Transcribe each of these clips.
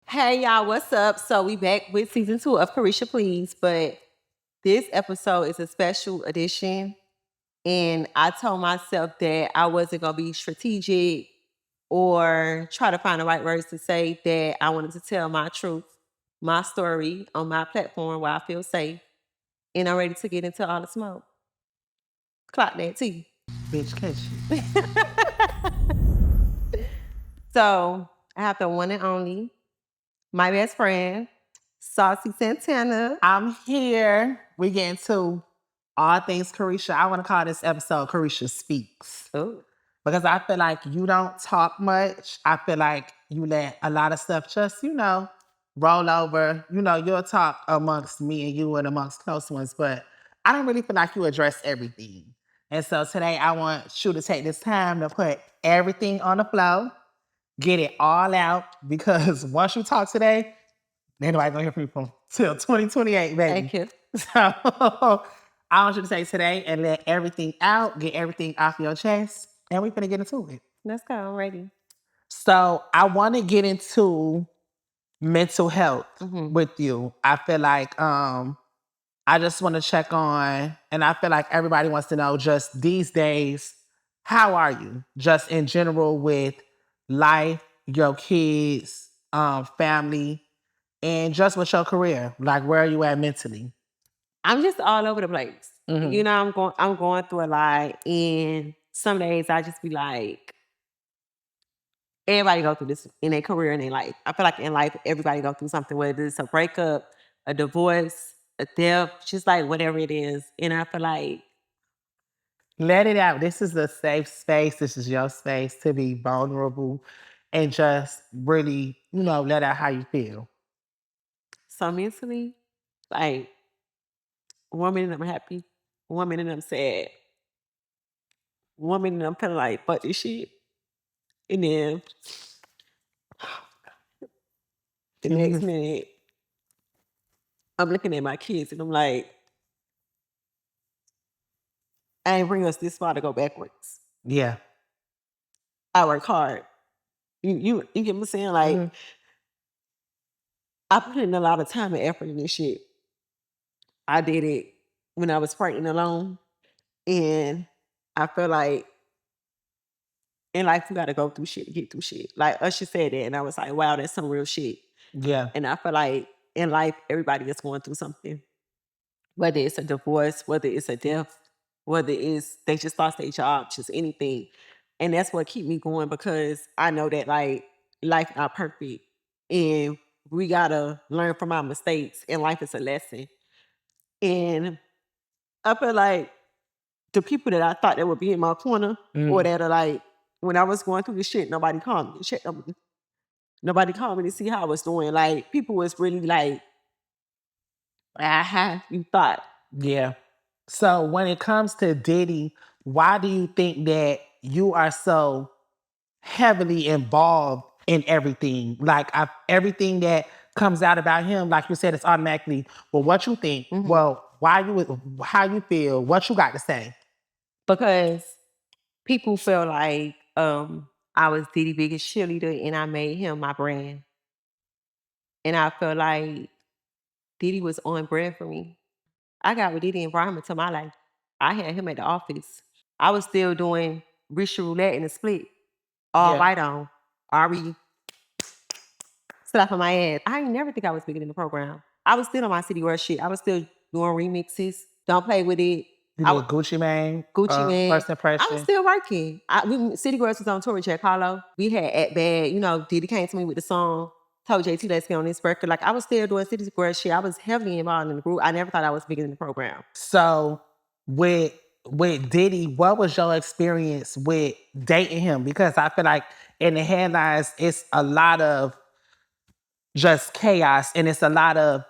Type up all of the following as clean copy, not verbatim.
Hey y'all, what's up? So we back with season 2 of Caresha Please, but this episode is a special edition. And I told myself that I wasn't gonna be strategic or try to find the right words to say, that I wanted to tell my truth, my story on my platform where I feel safe. And I'm ready to get into all the smoke. Clock that too. Bitch, catch you. So I have the one and only, my best friend, Saucy Santana. I'm here. We get into all things Caresha. I want to call this episode Caresha Speaks. Oh. Because I feel like you don't talk much. I feel like you let a lot of stuff just, roll over. You'll talk amongst me and you and amongst close ones, but I don't really feel like you address everything. And so today I want you to take this time to put everything on the floor, get it all out, because once you talk today, ain't nobody gonna hear from you till 2028, baby. Thank you. So I want you to take today and let everything out, get everything off your chest, and we're gonna get into it. Let's go. I'm ready. So I want to get into mental health with you. I feel like I just want to check on, and I feel like everybody wants to know just these days, how are you? Just in general with life, your kids, family, and just with your career. Like, where are you at mentally? I'm just all over the place. You know, I'm going through a lot, and some days I just be like, everybody go through this in their career and their life. I feel like in life, everybody go through something, whether it's a breakup, a divorce, a death, just like whatever it is. And I feel like, let it out. This is a safe space. This is your space to be vulnerable and just really, let out how you feel. so mentally, like, 1 minute I'm happy, 1 minute I'm sad, 1 minute I'm feeling like, fuck this shit. And then the next minute, I'm looking at my kids and I'm like, I ain't bring us this far to go backwards. Yeah. I work hard. You get what I'm saying? Like, I put in a lot of time and effort in this shit. I did it when I was pregnant alone. And I feel like in life, you got to go through shit to get through shit. Like Usher said that, and I was like, wow, that's some real shit. Yeah. And I feel like in life, everybody is going through something. Whether it's a divorce, whether it's a death, whether it's they just lost their job, just anything. And that's what keep me going, because I know that like life not perfect. And we gotta learn from our mistakes, and life is a lesson. And I feel like the people that I thought that would be in my corner, or that are like, when I was going through this shit, nobody called me to check on me. Nobody called me to see how I was doing. Like, people was really like, you thought. Yeah. So when it comes to Diddy, why do you think that you are so heavily involved in everything? Like, everything that comes out about him, like you said, it's automatically, well, what you think? Well, how you feel? What you got to say? Because people feel like I was Diddy's biggest cheerleader and I made him my brand. And I feel like Diddy was on brand for me. I got with Diddy environment to my life. I had him at the office. I was still doing Resha Roulette in the split. All right on. Ari slap on my ass. I ain't never think I was bigger than the program. I was still on my City Girl shit. I was still doing remixes. Don't play with it. You did Gucci Mane. Gucci Mane. First Impression. I was still working. City Girls was on tour with Jack Harlow. We had At Bad. You know, Diddy came to me with the song. Told JT, let's get on this record. Like, I was still doing City Girls shit. I was heavily involved in the group. I never thought I was bigger than the program. So with Diddy, what was your experience with dating him? Because I feel like in the headlines, it's a lot of just chaos and it's a lot of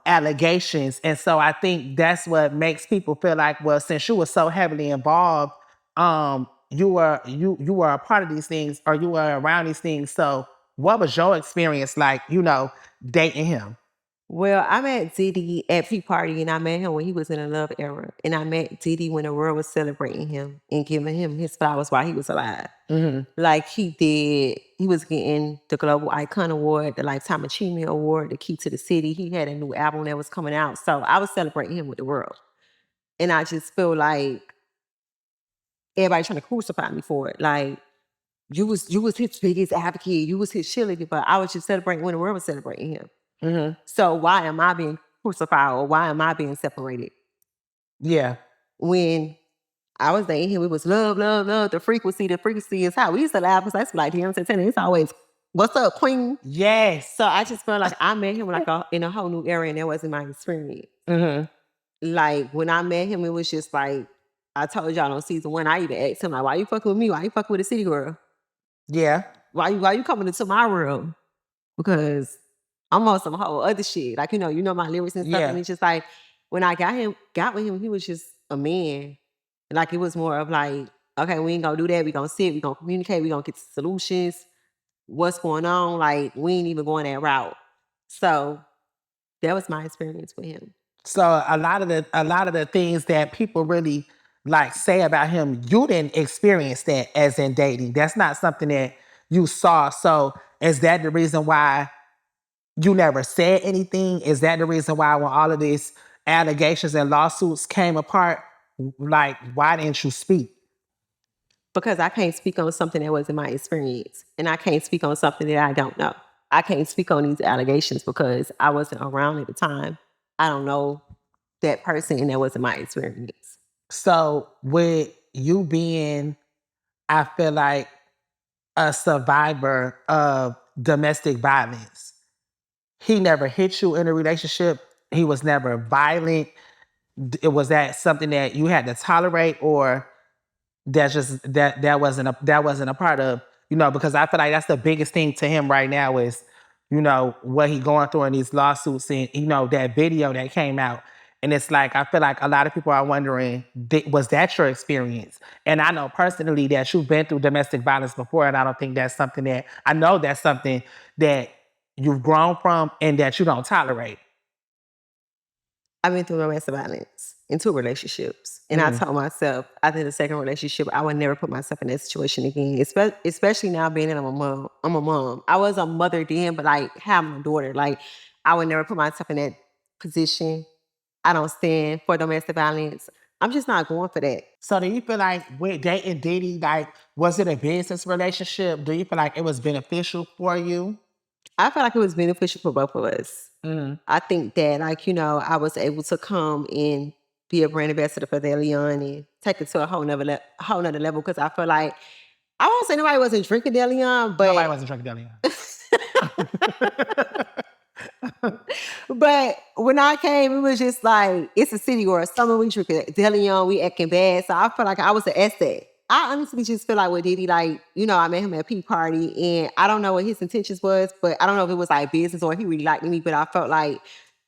allegations. And so I think that's what makes people feel like, well, since you were so heavily involved, you were a part of these things, or you were around these things. So what was your experience like, dating him? Well, I met Diddy at P Party, and I met him when he was in a love era. And I met Diddy when the world was celebrating him and giving him his flowers while he was alive. Like he was getting the Global Icon Award, the Lifetime Achievement Award, the Key to the City. He had a new album that was coming out. So I was celebrating him with the world. And I just feel like everybody trying to crucify me for it. Like, you was his biggest advocate, you was his cheerleader, but I was just celebrating when the world was celebrating him. So why am I being crucified, or why am I being separated? Yeah. When I was dating him, it was love, love, love. The frequency is high. We used to laugh because that's like him Santana. It's always, "What's up, queen?" Yes. So I just felt like I met him like in a whole new era, and that wasn't my experience. Like when I met him, it was just like I told y'all on season 1. I even asked him like, "Why you fucking with me? Why you fucking with a city girl? Yeah. Why you coming into my world?" Because I'm on some whole other shit. Like, you know my lyrics and stuff. Yeah. And it's just like when I got with him, he was just a man. Like it was more of like, okay, we ain't gonna do that. We gonna sit, we gonna communicate, we gonna get solutions. What's going on? Like, we ain't even going that route. So that was my experience with him. So a lot of the things that people really like say about him, you didn't experience that as in dating. That's not something that you saw. So is that the reason why you never said anything? Is that the reason why when all of these allegations and lawsuits came apart, like why didn't you speak? Because I can't speak on something that wasn't my experience. And I can't speak on something that I don't know. I can't speak on these allegations because I wasn't around at the time. I don't know that person, and that wasn't my experience. So with you being, I feel like, a survivor of domestic violence, he never hit you in a relationship. He was never violent. Was that something that you had to tolerate, or that wasn't a part of, because I feel like that's the biggest thing to him right now is, what he going through in these lawsuits, and that video that came out. And it's like, I feel like a lot of people are wondering, was that your experience? And I know personally that you've been through domestic violence before, and I don't think I know that's something that you've grown from and that you don't tolerate. I've been through domestic violence in 2 relationships. And I told myself after the second relationship, I would never put myself in that situation again, especially now being that I'm a mom. I was a mother then, but like having a daughter, like I would never put myself in that position. I don't stand for domestic violence. I'm just not going for that. So do you feel like with dating Diddy, like, was it a business relationship? Do you feel like it was beneficial for you? I feel like it was beneficial for both of us. I think that, like, I was able to come and be a brand ambassador for Deleon and take it to a whole nother level, because I feel like, I won't say nobody wasn't drinking Deleon, but Nobody wasn't drinking Deleon. but when I came, it was just like, it's a city or a summer, we drinking Deleon, we acting bad. So I feel like I was an asset. I honestly just feel like with Diddy, like, I met him at a P Party, and I don't know what his intentions was, but I don't know if it was like business or he really liked me, but I felt like,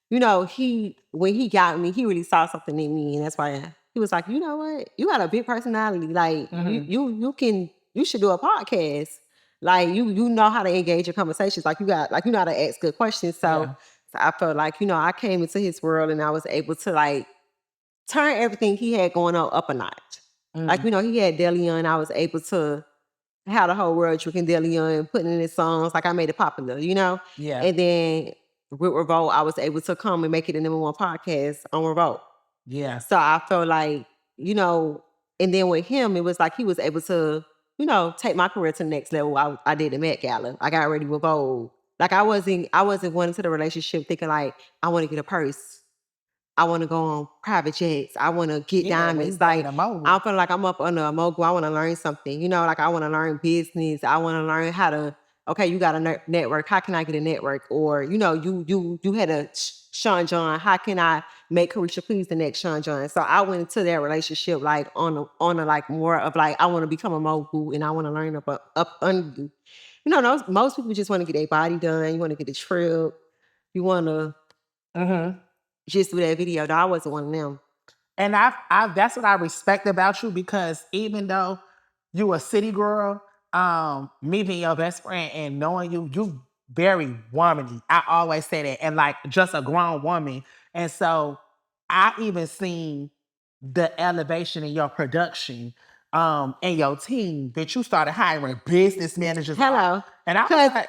when he got me, he really saw something in me, and that's why he was like, "You know what? You got a big personality. Like, you should do a podcast. Like, you know how to engage in conversations. Like, you know how to ask good questions." So I felt like, I came into his world, and I was able to like turn everything he had going on up a notch. Like, he had Deleon, I was able to have the whole world drinking Deleon, putting in his songs. Like, I made it popular, Yeah. And then with Revolt, I was able to come and make it the #1 podcast on Revolt. Yeah. So I felt like, and then with him, it was like he was able to, take my career to the next level. I did the Met Gala. I got ready with Vogue. Like, I wasn't going into the relationship thinking like, I want to get a purse. I want to go on private jets. I want to get diamonds. Like, I feel like I'm up under a mogul. I want to learn something. Like, I want to learn business. I want to learn how to. Okay, you got a network. How can I get a network? Or you had a Sean John. How can I make Caresha Please the next Sean John? So I went into that relationship like on a like more of like, I want to become a mogul and I want to learn up under you. Most people just want to get their body done. You want to get a trip. You want to just do that video. Though I wasn't one of them. And that's what I respect about you, because even though you a city girl, me being your best friend and knowing you very womanly. I always say that, and like just a grown woman. And so I even seen the elevation in your production and your team that you started hiring business managers. Hello. And I was Because like,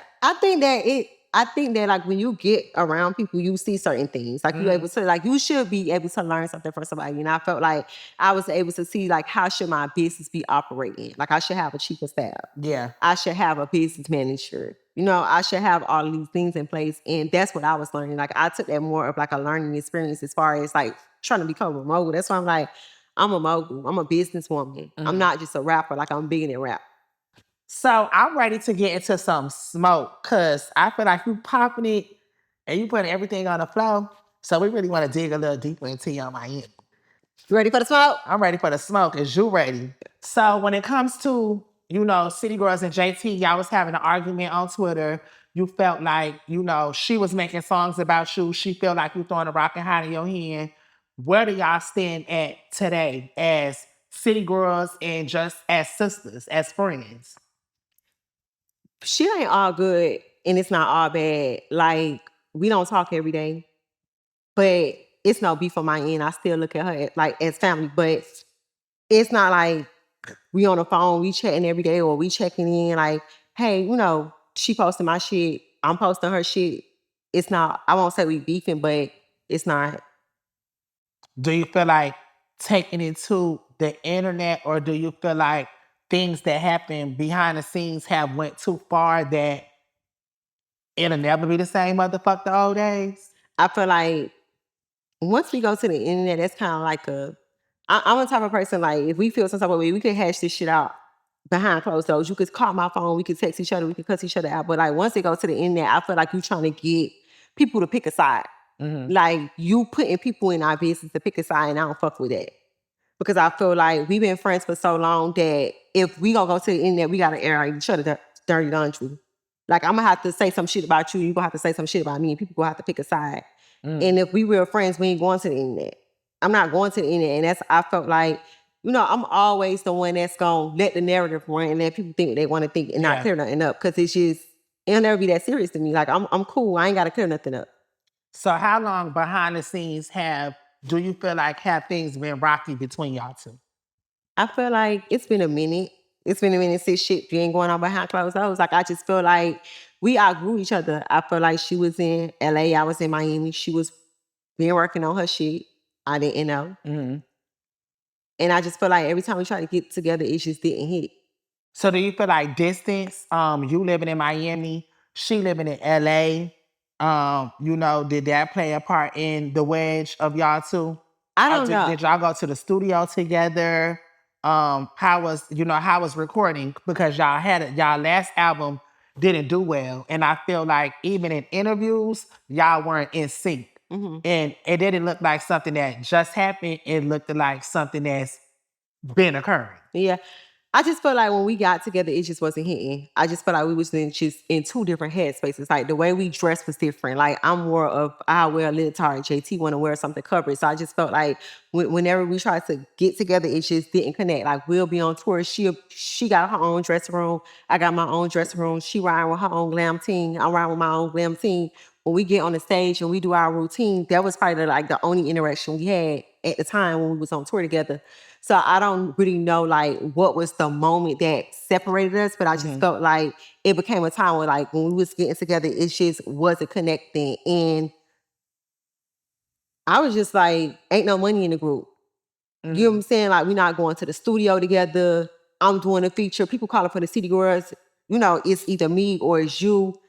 I think that like when you get around people, you see certain things. Like you able to, like you should be able to learn something from somebody. And I felt like I was able to see like how should my business be operating. Like I should have a chief of staff. yeah, I should have a business manager. You know, I should have all of these things in place. And that's what I was learning. Like I took that more of like a learning experience as far as like trying to become a mogul. That's why I'm like, I'm a mogul. I'm a businesswoman. I'm not just a rapper. Like I'm bigger than rap. so I'm ready to get into some smoke because I feel like you popping it and you putting everything on the floor. So we really want to dig a little deeper into your Miami. You ready for the smoke? I'm ready for the smoke. Is you ready? So when it comes to, you know, City Girls and JT, y'all was having an argument on Twitter. You felt like, you know, she was making songs about you. She felt like you throwing a rock and hide in your hand. Where do y'all stand at today as City Girls and just as sisters, as friends? Shit ain't all good and it's not all bad. Like, we don't talk every day, but it's no beef on my end. I still look at her like as family, but it's not like we on the phone, we chatting every day or we checking in like, hey, you know, she posting my shit, I'm posting her shit. It's not, I won't say we beefing, but it's not. Do you feel like taking it to the internet, or do you feel like things that happen behind the scenes have went too far that it'll never be the same motherfucker the old days? I feel like once we go to the internet, that's kind of like I'm the type of person, like, if we feel some type of way, we could hash this shit out behind closed doors. You could call my phone, we could text each other, we could cuss each other out. But like once it goes to the internet, I feel like you trying to get people to pick a side. Like you putting people in our business to pick a side, and I don't fuck with that. Because I feel like we've been friends for so long that if we gonna go to the internet, we gotta air each other dirty laundry. Like I'm gonna have to say some shit about you, you gonna have to say some shit about me, and people gonna have to pick a side. And if we real friends, we ain't going to the internet. I'm not going to the internet. And that's, I felt like, you know, I'm always the one that's gonna let the narrative run and let people think what they want to think and not clear nothing up. Cause it's just, it'll never be that serious to me. Like I'm cool. I ain't gotta clear nothing up. So how long behind the scenes do you feel like have things been rocky between y'all two? I feel like it's been a minute. It's been a minute since shit been going on behind closed doors. Like I just feel like we outgrew each other. I feel like she was in LA, I was in Miami. She was been working on her shit. I didn't know. And I just feel like every time we try to get together, it just didn't hit. So do you feel like distance, you living in Miami, she living in LA, you know, did that play a part in the wedge of y'all two? I don't know. Did y'all go to the studio together? How was recording? Because y'all last album didn't do well. And I feel like even in interviews, y'all weren't in sync. And it didn't look like something that just happened. It looked like something that's been occurring. Yeah. I just felt like when we got together, it just wasn't hitting. I just felt like we was just in two different headspaces. Like the way we dressed was different. Like I'm more of, I wear a leotard, JT want to wear something covered. So I just felt like whenever we tried to get together, it just didn't connect. Like we'll be on tour. She got her own dressing room. I got my own dressing room. She riding with her own glam team. I'm riding with my own glam team. When we get on the stage and we do our routine, that was probably like the only interaction we had at the time when we was on tour together. So I don't really know like what was the moment that separated us, but I just felt like it became a time where like when we was getting together, it just wasn't connecting. And I was just like, ain't no money in the group. You know what I'm saying? Like we're not going to the studio together. I'm doing a feature. People calling for the City Girls. You know, it's either me or it's you.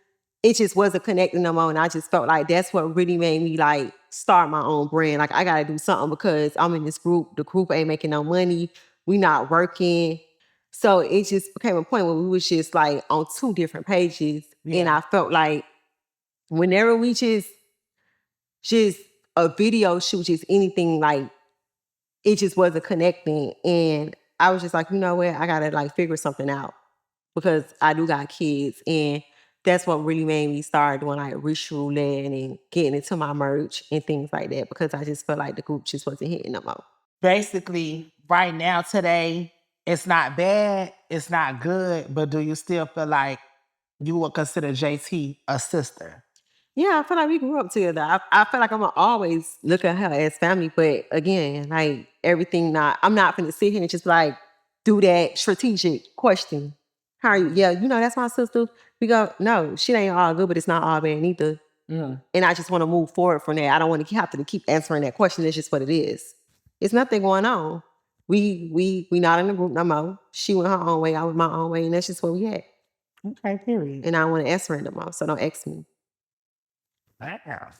It just wasn't connecting no more. And I just felt like that's what really made me like start my own brand. Like I gotta do something because I'm in this group. The group ain't making no money. We not working. So it just became a point where we was just like on two different pages. And I felt like whenever we just a video shoot, just anything like it just wasn't connecting. And I was just like, you know what? I gotta like figure something out because I do got kids. And that's what really made me start doing like Resha Roulette and getting into my merch and things like that because I just felt like the group just wasn't hitting no more. Basically, right now, today, it's not bad, it's not good, but do you still feel like you would consider JT a sister. Yeah, I feel like we grew up together. I feel like I'm gonna always look at her as family, but again, like everything I'm not gonna sit here and just like do that strategic question. How are you? Yeah, that's my sister. We go, no, shit ain't all good, but it's not all bad either. And I just want to move forward from that. I don't want to have to keep answering that question. It's just what it is. It's nothing going on. We not in the group no more. She went her own way, I went my own way, and that's just where we at. Okay, period. And I don't want to answer it no more, so don't ask me. Wow.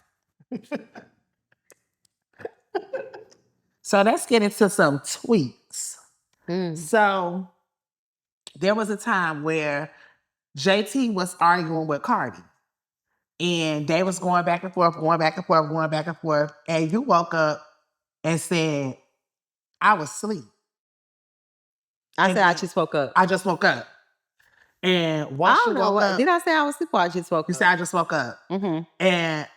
So let's get into some tweets. So there was a time where JT was arguing with Cardi. And they was going back and forth, going back and forth, going back and forth. And you woke up and said, I was asleep. I said I just woke up. I just woke up. And once you woke up, did I say I was asleep or I just woke up? You said I just woke up. And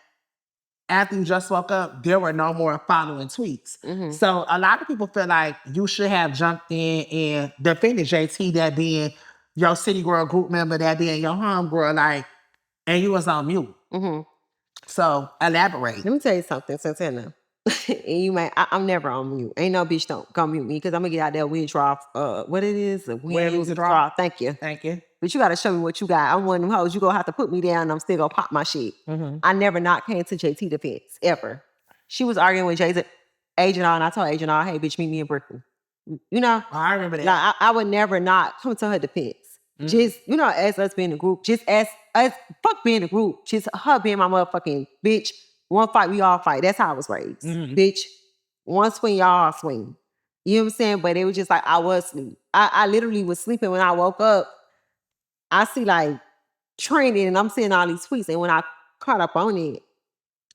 after you just woke up, there were no more following tweets. So a lot of people feel like you should have jumped in and defended JT, that being your City Girl group member, that being your homegirl, like, and you was on mute. So elaborate. Let me tell you something, Santana. And I'm never on mute. Ain't no bitch don't come mute me because I'm gonna get out there win draw. What it is? A win, lose, a draw. Thank you. Thank you. But you gotta show me what you got. I'm one of them hoes. You gonna have to put me down and I'm still gonna pop my shit. I never not came to JT defense, ever. She was arguing with Agent R, and I told Agent R, hey, bitch, meet me in Brooklyn. I remember that. Like, I would never not come to her defense. Just, as us being a group, just as fuck being a group, just her being my motherfucking bitch. One fight, we all fight. That's how I was raised. Bitch, one swing, y'all all swing. You know what I'm saying? But it was just like I was asleep. I literally was sleeping when I woke up. I see like trending and I'm seeing all these tweets. And when I caught up on it,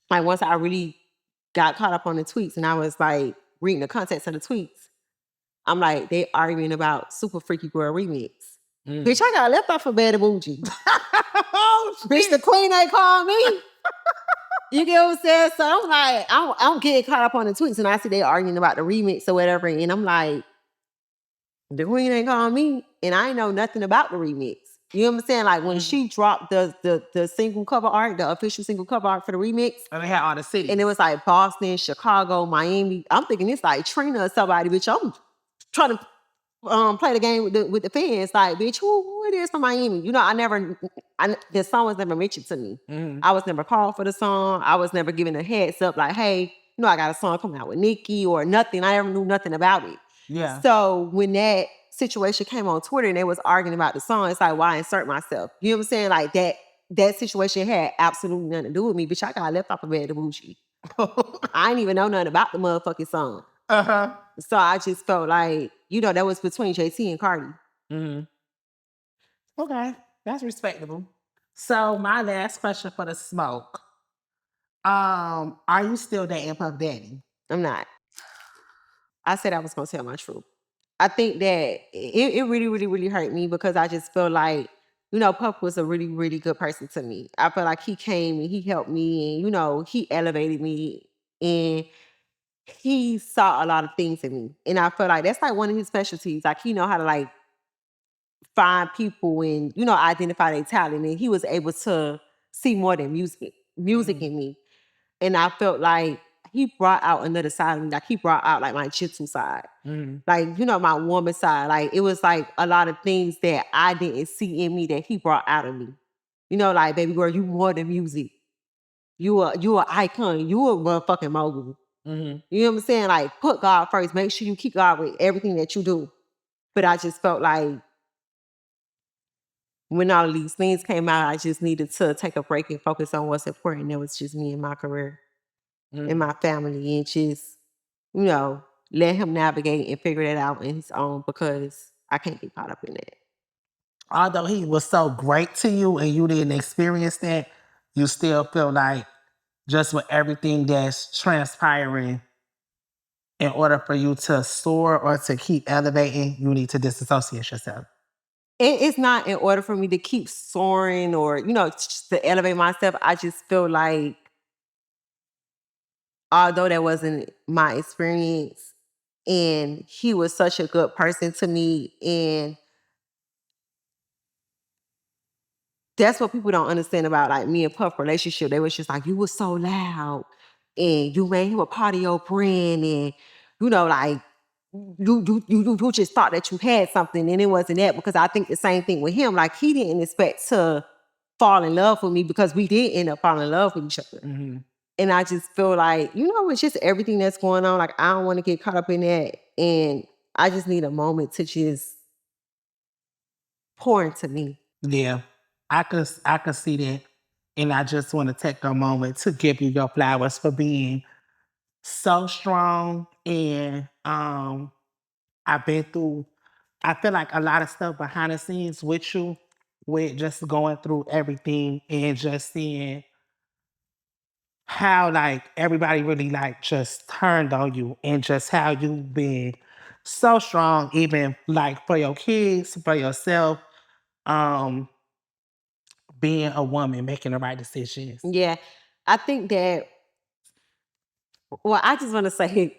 like once I really got caught up on the tweets and I was like reading the context of the tweets, I'm like, they arguing about Super Freaky Girl remix. Bitch, I got left off of Bad Bougie. Bitch, the queen ain't called me. You get what I'm saying? So I'm like, I'm getting caught up on the tweets and I see they arguing about the remix or whatever. And I'm like, the queen ain't called me. And I ain't know nothing about the remix. You know what I'm saying? Like when she dropped the single cover art, the official single cover art for the remix. And they had all the cities. And it was like Boston, Chicago, Miami. I'm thinking it's like Trina or somebody, bitch. I'm trying to play the game with the fans. Like, bitch, who it is from Miami? The song was never mentioned to me. I was never called for the song. I was never given a heads up like, hey, I got a song coming out with Nicki or nothing. I never knew nothing about it. Yeah. So when that situation came on Twitter and they was arguing about the song, it's like, why insert myself? You know what I'm saying? Like that situation had absolutely nothing to do with me. Bitch, I got left off of Bad Bougie. I didn't even know nothing about the motherfucking song. So I just felt like, that was between JT and Cardi. Okay, that's respectable. So my last question for the smoke. Are you still dating Puff Daddy? I'm not. I said I was gonna tell my truth. I think that it really, really, really hurt me because I just feel like, Puff was a really, really good person to me. I feel like he came and he helped me and, he elevated me and he saw a lot of things in me. And I feel like that's like one of his specialties. Like he know how to like find people and, identify their talent. And he was able to see more than music in me. And I felt like he brought out another side of me. Like he brought out like my jitsu side. Like, my woman side. Like it was like a lot of things that I didn't see in me that he brought out of me. Like, baby girl, you more than music. You an icon. You a motherfucking mogul. You know what I'm saying? Like, put God first. Make sure you keep God with everything that you do. But I just felt like when all of these things came out, I just needed to take a break and focus on what's important. That was just me and my career and my family and just, let him navigate and figure that out on his own because I can't get caught up in that. Although he was so great to you and you didn't experience that, you still feel like just with everything that's transpiring, in order for you to soar or to keep elevating, you need to disassociate yourself. It's not in order for me to keep soaring or, just to elevate myself. I just feel like, although that wasn't my experience, and he was such a good person to me, and that's what people don't understand about like me and Puff relationship. They was just like, you was so loud and you made him a part of your brand, and like you just thought that you had something, and it wasn't that. Because I think the same thing with him. Like, he didn't expect to fall in love with me, because we did end up falling in love with each other. Mm-hmm. And I just feel like, it's just everything that's going on. Like, I don't want to get caught up in that. And I just need a moment to just pour into me. Yeah, I could see that. And I just want to take a moment to give you your flowers for being so strong. And I've been through, I feel like a lot of stuff behind the scenes with you, with just going through everything and just seeing how like everybody really like just turned on you, and just how you've been so strong, even like for your kids, for yourself, um, being a woman, making the right decisions. Yeah. I think that, well, I just want to say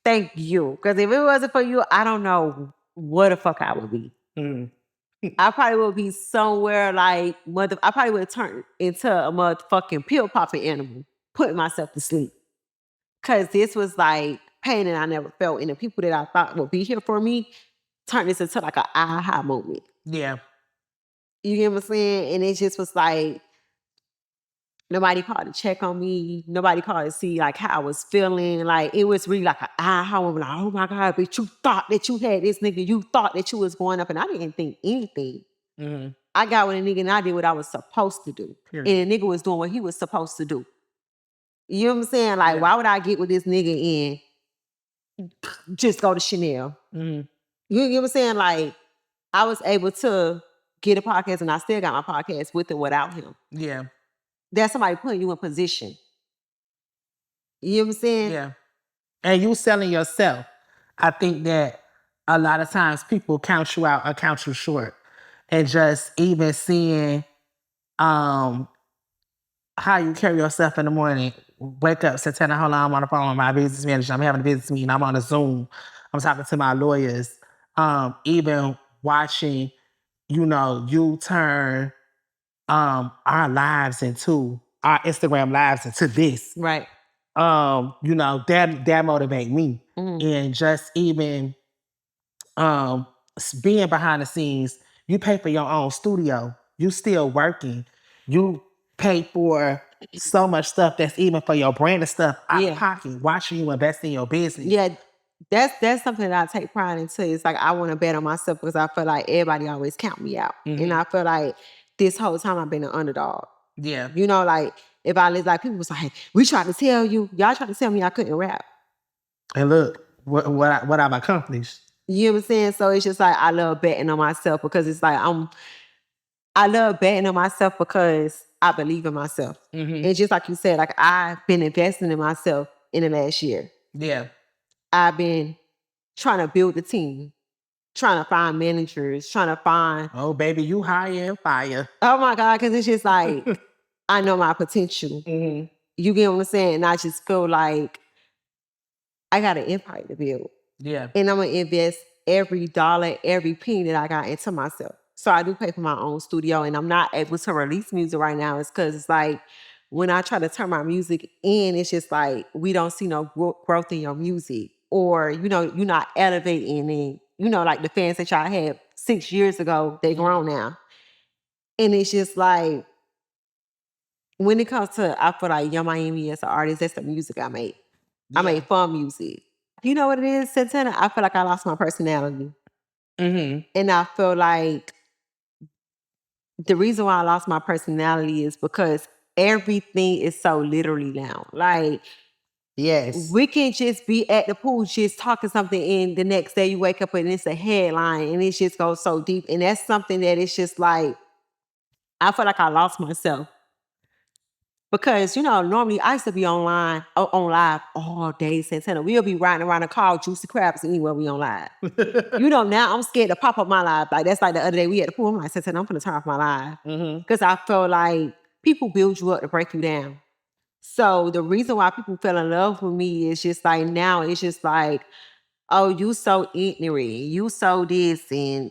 thank you. Because if it wasn't for you, I don't know what the fuck I would be. Mm. I probably would be somewhere like I probably would have turned into a motherfucking pill popping animal, putting myself to sleep. Cause this was like pain that I never felt. And the people that I thought would be here for me turned this into like an aha moment. Yeah. You get what I'm saying? And it just was like, nobody called to check on me. Nobody called to see like how I was feeling. Like, it was really like an aha moment. Like, oh my God, bitch, you thought that you had this nigga. You thought that you was going up. And I didn't think anything. Mm-hmm. I got with a nigga and I did what I was supposed to do. Period. And the nigga was doing what he was supposed to do. You know what I'm saying? Like, why would I get with this nigga and just go to Chanel? Mm-hmm. You get what I'm saying? Like, I was able to get a podcast, and I still got my podcast with and without him. Yeah. That's somebody putting you in position. You know what I'm saying? Yeah. And you selling yourself. I think that a lot of times people count you out or count you short. And just even seeing how you carry yourself in the morning. Wake up, Santana, hold on, I'm on the phone with my business manager. I'm having a business meeting. I'm on a Zoom. I'm talking to my lawyers. Even watching, you turn our lives into, our Instagram lives into this. Right. That motivate me. Mm-hmm. And just even being behind the scenes, you pay for your own studio. You still working. You pay for so much stuff that's even for your brand and stuff out of pocket, watching you invest in your business. Yeah, that's something that I take pride into. It's like, I want to bet on myself because I feel like everybody always count me out. Mm-hmm. And I feel like this whole time I've been an underdog. Yeah. Like, if I live, like, people was like, hey, we tried to tell you, y'all tried to tell me I couldn't rap. And look, what I've accomplished. You know what I'm saying? So it's just like, I love betting on myself, because it's like, I love betting on myself because I believe in myself. Mm-hmm. And just like you said, like, I've been investing in myself in the last year. Yeah. I've been trying to build the team, trying to find managers, trying to find... Oh, baby, you higher and fire. Oh my God, because it's just like, I know my potential. Mm-hmm. You get what I'm saying? And I just feel like I got an empire to build. Yeah. And I'm going to invest every dollar, every penny that I got into myself. So I do pay for my own studio, and I'm not able to release music right now. It's because it's like, when I try to turn my music in, it's just like, we don't see no growth in your music. Or, you're not elevating, and, like the fans that y'all had 6 years ago, they grown now. And it's just like, when it comes to, I feel like Young Miami as an artist, that's the music I made. Yeah. I made fun music. You know what it is, Santana? I feel like I lost my personality. Mm-hmm. And I feel like the reason why I lost my personality is because everything is so literally now. Like, yes, we can just be at the pool just talking something, and the next day you wake up and it's a headline, and it just goes so deep. And that's something that it's just like, I feel like I lost myself. Because, normally I used to be on live all day, Santana. We'll be riding around the car, juicy crabs anywhere we on live. Now I'm scared to pop up my live. Like, that's like the other day we had the pool. I'm like, Santana, I'm going to turn off my live. Because I feel like people build you up to break you down. So the reason why people fell in love with me is just like, now it's just like, oh, you so ignorant. You so this. And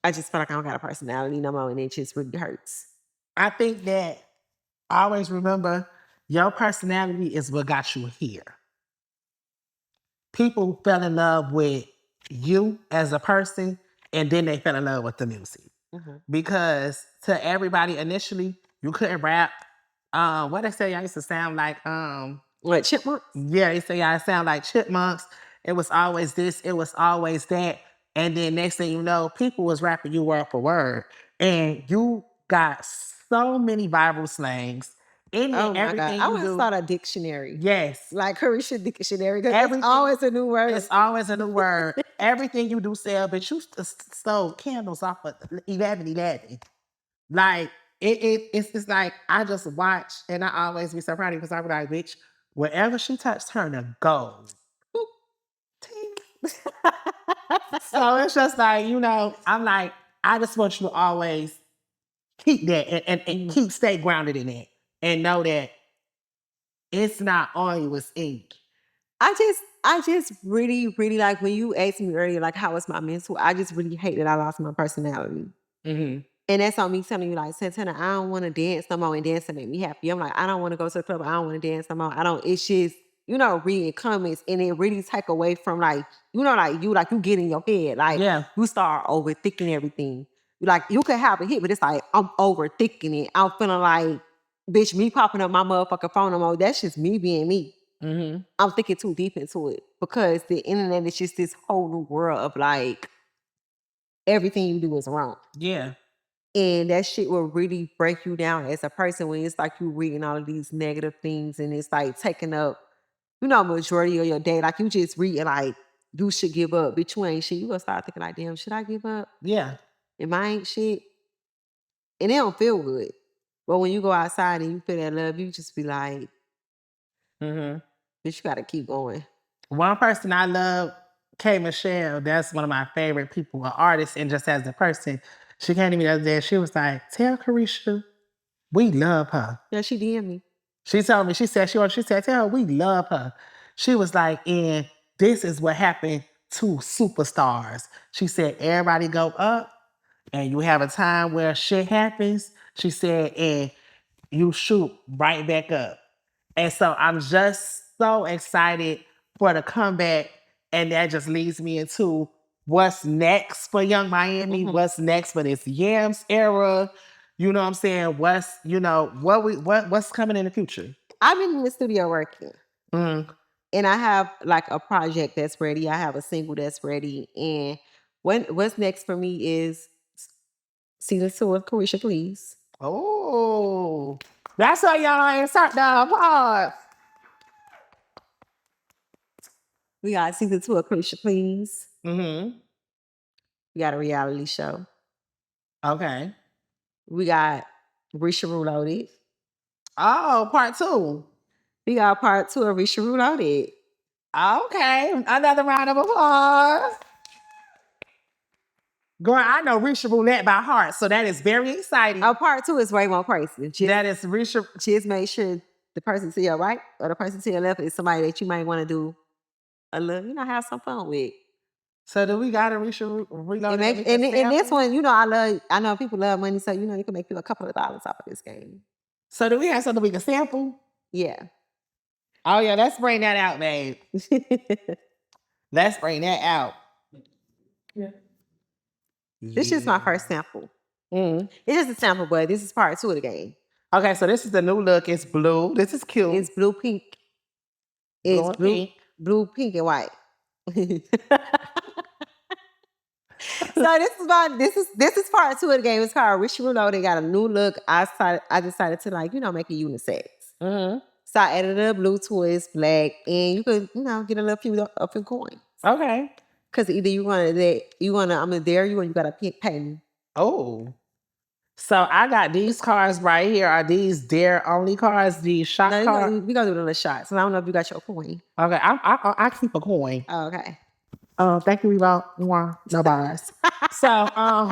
I just feel like I don't got a personality no more, and it just really hurts. I think that I always remember your personality is what got you here. People fell in love with you as a person, and then they fell in love with the music. Because to everybody initially, you couldn't rap. What they say, I used to sound like What, chipmunks? yeah, they say I sound like chipmunks. It was always this, it was always that. And then next thing you know, people was rapping you word for word. And you got so many viral slangs. In Oh my God. everything I you want to do. start a dictionary. Yes. Like Caresha Dictionary, because it's always a new word. It's always a new word. Everything you do sell, but you stole candles off of 11/11. Like, it's just like, I just watch, and I always be so proud because I be like, bitch, wherever she touched her to gold. So it's just like, I'm like, I just want you to always keep that and stay grounded in it and know that it's not all you, it's ink. I just really, really, like, when you asked me earlier, like, how was my mental, I just really hate that I lost my personality. And that's on me telling you, like, Santana, I don't want to dance no more, and dancing make me happy. I'm like, I don't want to go to the club. I don't want to dance no more. It's just, reading comments, and it really take away from, like, you get in your head. Like, you start overthinking everything. Like, you could have a hit, but it's like, I'm overthinking it. I'm feeling like, bitch, me popping up my motherfucking phone no more. That's just me being me. I'm thinking too deep into it, because the internet is just this whole new world of, like, everything you do is wrong. Yeah. And that shit will really break you down as a person when it's like you reading all of these negative things, and it's like taking up, majority of your day. Like, you just reading like, you should give up, bitch, you ain't shit. You gonna start thinking like, damn, should I give up? Yeah. Am I ain't shit? And it don't feel good. But when you go outside and you feel that love, you just be like, bitch, you gotta keep going. One person I love, K. Michelle, that's one of my favorite people, an artist, and just as a person. She came to me the other day and she was like, tell Caresha, we love her. Yeah, she DM me. She told me, she said, tell her we love her. She was like, and this is what happened to superstars. She said, everybody go up and you have a time where shit happens. She said, and you shoot right back up. And so I'm just so excited for the comeback. And that just leads me into what's next for Young Miami, what's next for this Yams era. You know what I'm saying? What's coming in the future? I've been in the studio working. And I have like a project that's ready. I have a single that's ready. And what's next for me is season 2 of Caresha Please. Oh, that's why y'all ain't start down hard. We got season 2 of Caresha Please. We got a reality show. Okay. We got Resha Roulette. Oh, part 2. We got part 2 of Resha Roulette. Okay, another round of applause. Girl, I know Resha Roulette by heart, so that is very exciting. Part 2 is way more crazy. That is Resha. Just make sure the person to your right or the person to your left is somebody that you might want to do a little, have some fun with. So do we got a Resha Reloaded? And this one, I know people love money, so you can make you a couple of dollars off of this game. So do we have something we can sample? Yeah. Oh yeah, let's bring that out, babe. Let's bring that out. Yeah. This is my first sample. It's just a sample, but this is part 2 of the game. Okay, so this is the new look. It's blue. This is cute. It's blue, pink. It's blue, pink, and white. So this is part 2 of the game. It's called Resha Roulette. They got a new look. I decided to make it unisex. So I added a blue twist, black, and you could get a few coins. Okay. Because either you want I'm a dare you, and you got to pay me. Oh. So I got these cards right here. Are these dare only cards? These shot cards? We gonna do the shot. So I don't know if you got your coin. Okay, I keep a coin. Oh, okay. Thank you, Revolt. No bars. So I'm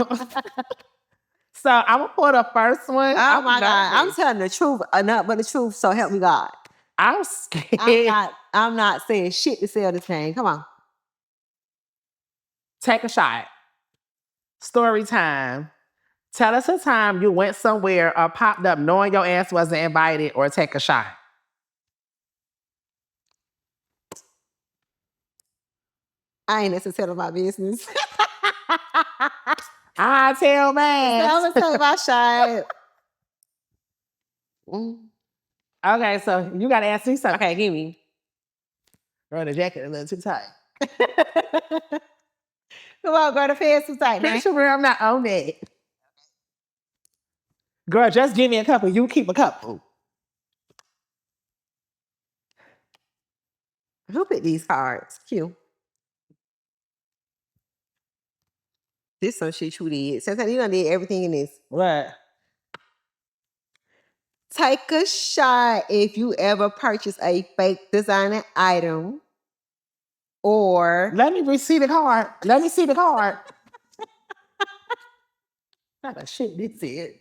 gonna pull the first one. Oh my God, I'm telling the truth, enough but the truth. So help me God. I'm scared. I'm not saying shit to sell this thing. Come on. Take a shot. Story time. Tell us a time you went somewhere or popped up knowing your ass wasn't invited or take a shot. I ain't necessarily my business. I tell man. I'm gonna tell you my shot. Okay, so you gotta ask me something. Okay, give me. Girl, the jacket a little too tight. Come on, girl, the pants too tight, man. Sure, I'm not on it. Girl, just give me a couple. You keep a couple. Who picked these cards? Cute. This some shit you did. Sometimes you done did everything in this. What? Take a shot if you ever purchase a fake designer item or... Let me see the card. Let me see the card. What the shit this is?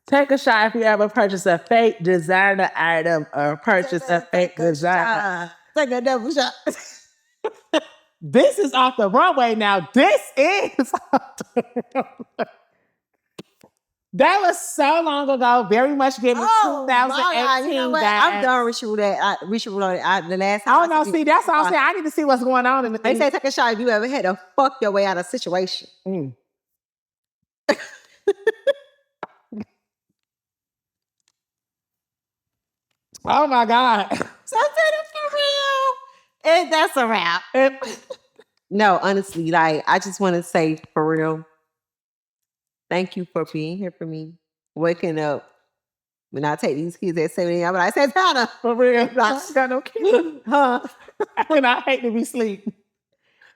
Take a shot if you ever purchase a fake designer item or purchase a fake designer. Take a double shot. This is off the runway now. This is off the runway. That was so long ago. Very much given 2018. You know what? I'm done with Resha Roulette. Resha Roulette. The last time. I don't know. See, that's all I'm saying. I need to see what's going on in the They say take a shot if you ever had to fuck your way out of a situation. Oh my God. So I said it for real. And that's a wrap. No, honestly, like, I just want to say for real, thank you for being here for me. Waking up. When I take these kids at 7 a.m., I said, Santana. For real. I got no kids. Huh? And I hate to be asleep.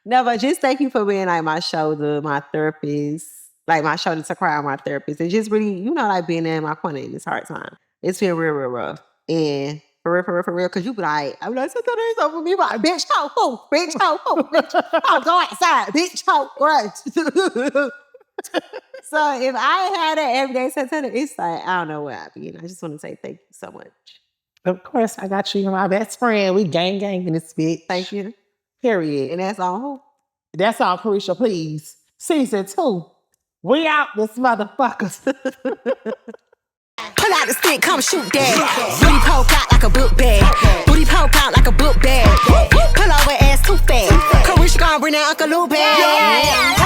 No, but just thank you for being like my shoulder, my therapist, like my shoulder to cry on my therapist. And just really, you know, like being there in my corner in this hard time. It's been real, real rough. And for real, because you be like, I'm like, Santana ain't over me, but bitch, ho, bitch, ho, bitch, ho, go outside, bitch, ho, right. So if I had it every day, Santana, it's like, I don't know where I'd be. And I just want to say thank you so much. Of course, I got you. You're my best friend. We gang in this bitch. Thank you. Period. And that's all. That's all, Caresha Please. Season 2. We out this motherfuckers. Pull out the stick, come shoot that. Booty poke out like a book bag. Booty poke out like a book bag. Pull over ass too fast. Caresha gonna bring that Uncle Lou back. Yeah.